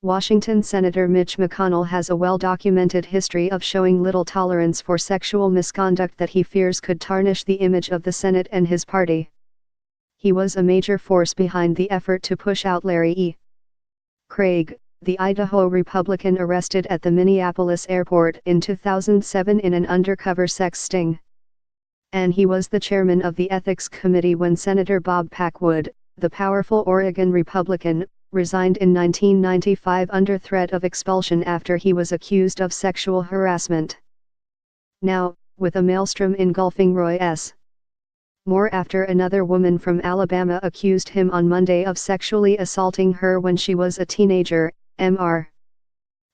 Washington Senator Mitch McConnell has a well-documented history of showing little tolerance for sexual misconduct that he fears could tarnish the image of the Senate and his party. He was a major force behind the effort to push out Larry E. Craig, the Idaho Republican arrested at the Minneapolis airport in 2007 in an undercover sex sting. And he was the chairman of the Ethics Committee when Senator Bob Packwood, the powerful Oregon Republican, resigned in 1995 under threat of expulsion after he was accused of sexual harassment. Now, with a maelstrom engulfing Roy S. Moore after another woman from Alabama accused him on Monday of sexually assaulting her when she was a teenager, Mr.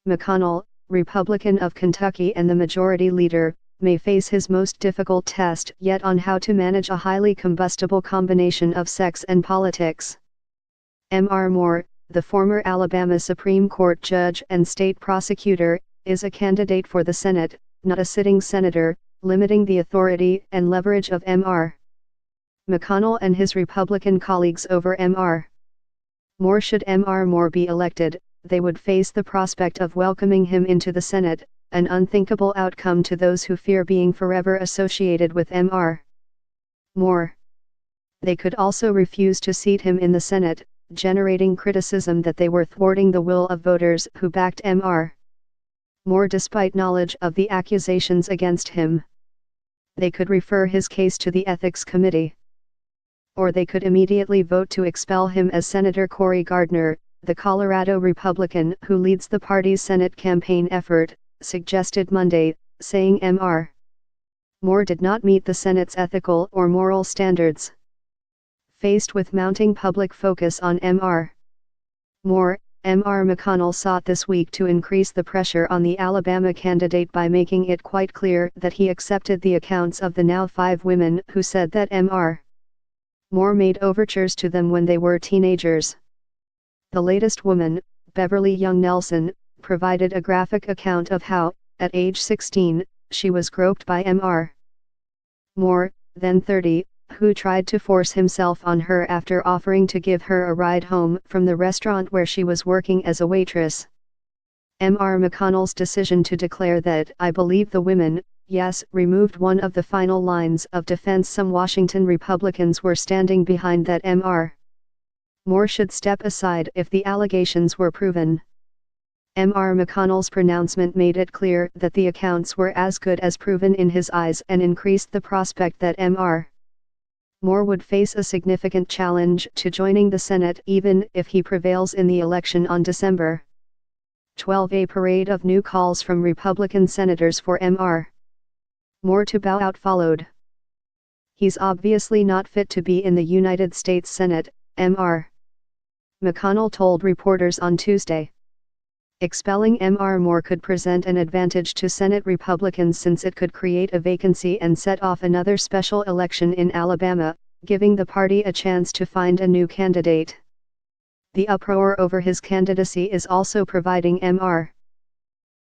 McConnell, Republican of Kentucky and the majority leader, may face his most difficult test yet on how to manage a highly combustible combination of sex and politics. Mr. Moore, the former Alabama Supreme Court judge and state prosecutor, is a candidate for the Senate, not a sitting senator, limiting the authority and leverage of Mr. McConnell and his Republican colleagues over Mr. Moore. Should Mr. Moore be elected, they would face the prospect of welcoming him into the Senate, an unthinkable outcome to those who fear being forever associated with Mr. Moore. They could also refuse to seat him in the Senate, generating criticism that they were thwarting the will of voters who backed Mr. Moore despite knowledge of the accusations against him. They could refer his case to the Ethics Committee. Or they could immediately vote to expel him, as Senator Cory Gardner, the Colorado Republican who leads the party's Senate campaign effort, suggested Monday, saying Mr. Moore did not meet the Senate's ethical or moral standards. Faced with mounting public focus on Mr. Moore, Mr. McConnell sought this week to increase the pressure on the Alabama candidate by making it quite clear that he accepted the accounts of the now 5 women who said that Mr. Moore made overtures to them when they were teenagers. The latest woman, Beverly Young Nelson, provided a graphic account of how, at age 16, she was groped by Mr. Moore, then 30, who tried to force himself on her after offering to give her a ride home from the restaurant where she was working as a waitress. Mr. McConnell's decision to declare that "I believe the women," yes, removed one of the final lines of defense some Washington Republicans were standing behind, that Mr. Moore should step aside if the allegations were proven. Mr. McConnell's pronouncement made it clear that the accounts were as good as proven in his eyes and increased the prospect that Mr. Moore would face a significant challenge to joining the Senate even if he prevails in the election on December 12. A parade of new calls from Republican senators for Mr. Moore to bow out followed. "He's obviously not fit to be in the United States Senate," Mr. McConnell told reporters on Tuesday. Expelling Mr. Moore could present an advantage to Senate Republicans since it could create a vacancy and set off another special election in Alabama, giving the party a chance to find a new candidate. The uproar over his candidacy is also providing Mr.